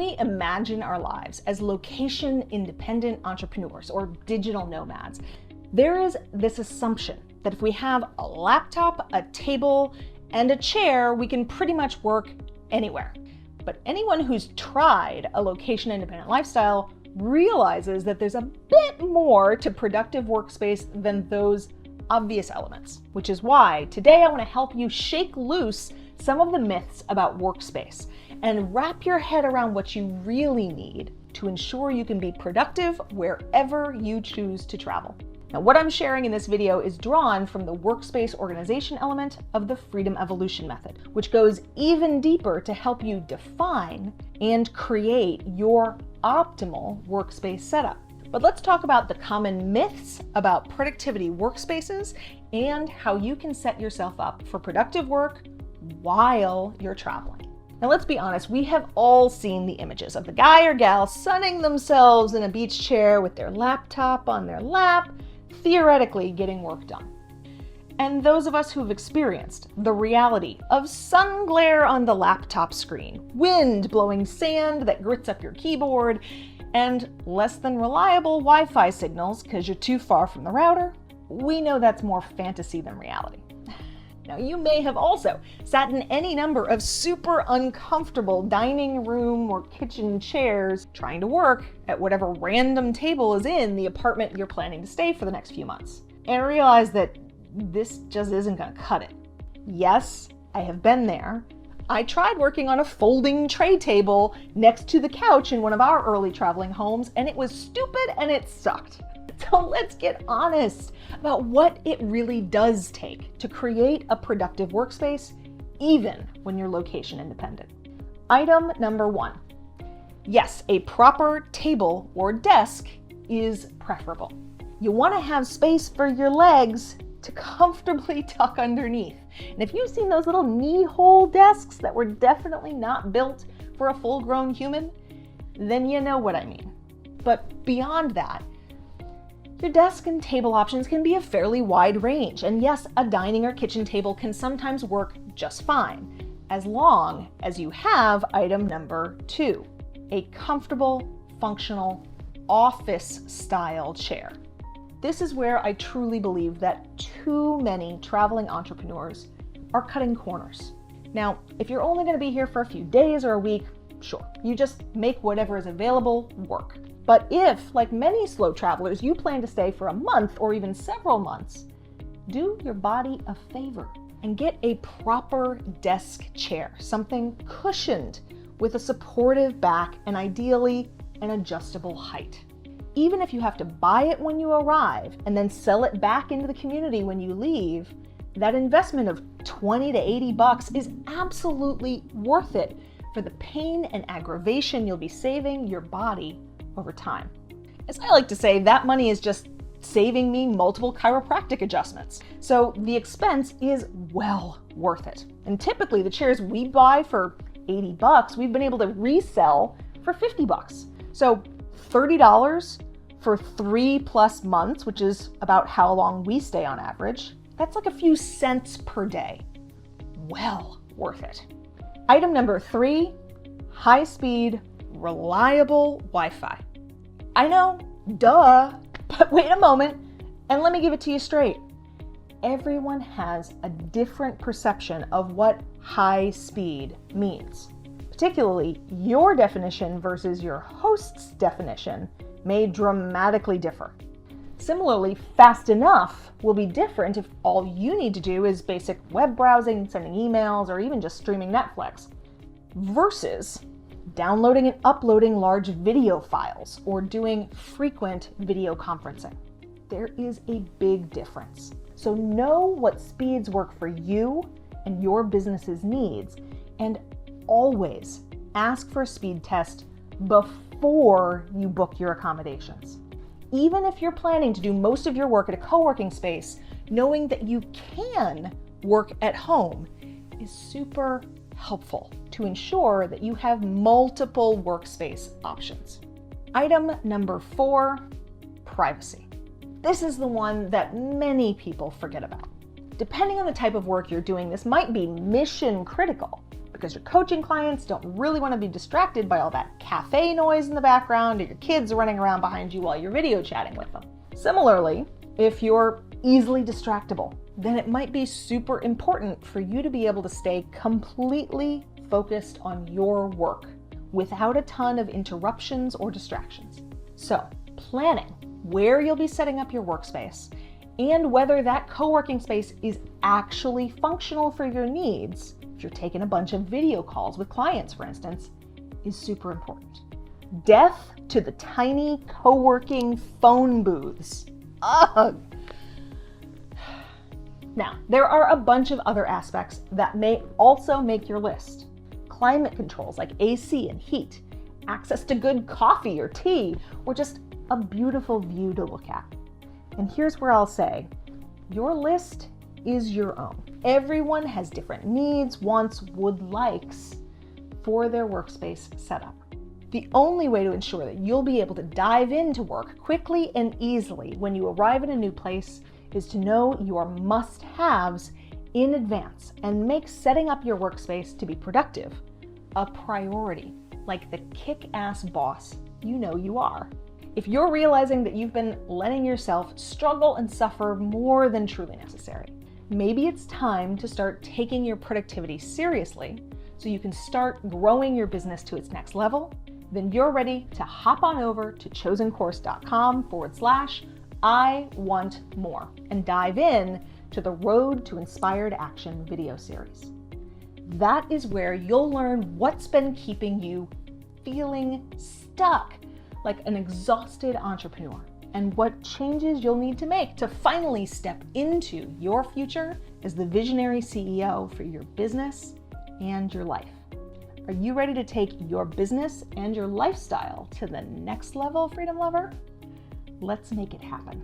we imagine our lives as location-independent entrepreneurs or digital nomads, there is this assumption that if we have a laptop, a table, and a chair, we can pretty much work anywhere. But anyone who's tried a location-independent lifestyle realizes that there's a bit more to productive workspace than those obvious elements, which is why today I want to help you shake loose some of the myths about workspace and wrap your head around what you really need to ensure you can be productive wherever you choose to travel. Now, what I'm sharing in this video is drawn from the workspace organization element of the Freedom Evolution method, which goes even deeper to help you define and create your optimal workspace setup. But let's talk about the common myths about productivity workspaces and how you can set yourself up for productive work while you're traveling. Now let's be honest, we have all seen the images of the guy or gal sunning themselves in a beach chair with their laptop on their lap, theoretically getting work done. And those of us who've experienced the reality of sun glare on the laptop screen, wind blowing sand that grits up your keyboard, and less than reliable Wi-Fi signals because you're too far from the router, we know that's more fantasy than reality. Now, you may have also sat in any number of super uncomfortable dining room or kitchen chairs trying to work at whatever random table is in the apartment you're planning to stay for the next few months, and realize that this just isn't going to cut it. Yes, I have been there. I tried working on a folding tray table next to the couch in one of our early traveling homes, and it was stupid and it sucked. So let's get honest about what it really does take to create a productive workspace, even when you're location independent. Item number 1. Yes, a proper table or desk is preferable. You want to have space for your legs to comfortably tuck underneath. And if you've seen those little knee hole desks that were definitely not built for a full-grown human, then you know what I mean. But beyond that, your desk and table options can be a fairly wide range. And yes, a dining or kitchen table can sometimes work just fine, as long as you have item number 2, a comfortable, functional, office-style chair. This is where I truly believe that too many traveling entrepreneurs are cutting corners. Now, if you're only going to be here for a few days or a week, sure, you just make whatever is available work. But if, like many slow travelers, you plan to stay for a month or even several months, do your body a favor and get a proper desk chair, something cushioned with a supportive back and ideally an adjustable height. Even if you have to buy it when you arrive and then sell it back into the community when you leave, that investment of $20 to $80 is absolutely worth it for the pain and aggravation you'll be saving your body over time. As I like to say, that money is just saving me multiple chiropractic adjustments. So the expense is well worth it. And typically the chairs we buy for $80, we've been able to resell for $50. So $30 for 3+ months, which is about how long we stay on average, that's like a few cents per day. Well worth it. Item number 3, high-speed, reliable Wi-Fi. I know, duh, but wait a moment and let me give it to you straight. Everyone has a different perception of what high speed means. Particularly, your definition versus your host's definition may dramatically differ. Similarly, fast enough will be different if all you need to do is basic web browsing, sending emails, or even just streaming Netflix, versus downloading and uploading large video files or doing frequent video conferencing. There is a big difference. So know what speeds work for you and your business's needs, and always ask for a speed test before you book your accommodations. Even if you're planning to do most of your work at a co-working space, knowing that you can work at home is super helpful to ensure that you have multiple workspace options. Item number 4, privacy. This is the one that many people forget about. Depending on the type of work you're doing, this might be mission critical, but because your coaching clients don't really want to be distracted by all that cafe noise in the background or your kids running around behind you while you're video chatting with them. Similarly, if you're easily distractible, then it might be super important for you to be able to stay completely focused on your work without a ton of interruptions or distractions. So, planning where you'll be setting up your workspace and whether that co-working space is actually functional for your needs, if you're taking a bunch of video calls with clients, for instance, is super important. Death to the tiny co-working phone booths. Ugh. Now, there are a bunch of other aspects that may also make your list. Climate controls like AC and heat, access to good coffee or tea, or just a beautiful view to look at. And here's where I'll say, your list is your own. Everyone has different needs, wants, would likes for their workspace setup. The only way to ensure that you'll be able to dive into work quickly and easily when you arrive in a new place is to know your must-haves in advance and make setting up your workspace to be productive a priority, like the kick-ass boss you know you are. If you're realizing that you've been letting yourself struggle and suffer more than truly necessary, maybe it's time to start taking your productivity seriously so you can start growing your business to its next level. Then you're ready to hop on over to chosencourse.com/I want more and dive in to the Road to Inspired Action video series. That is where you'll learn what's been keeping you feeling stuck like an exhausted entrepreneur and what changes you'll need to make to finally step into your future as the visionary CEO for your business and your life. Are you ready to take your business and your lifestyle to the next level, Freedom Lover? Let's make it happen.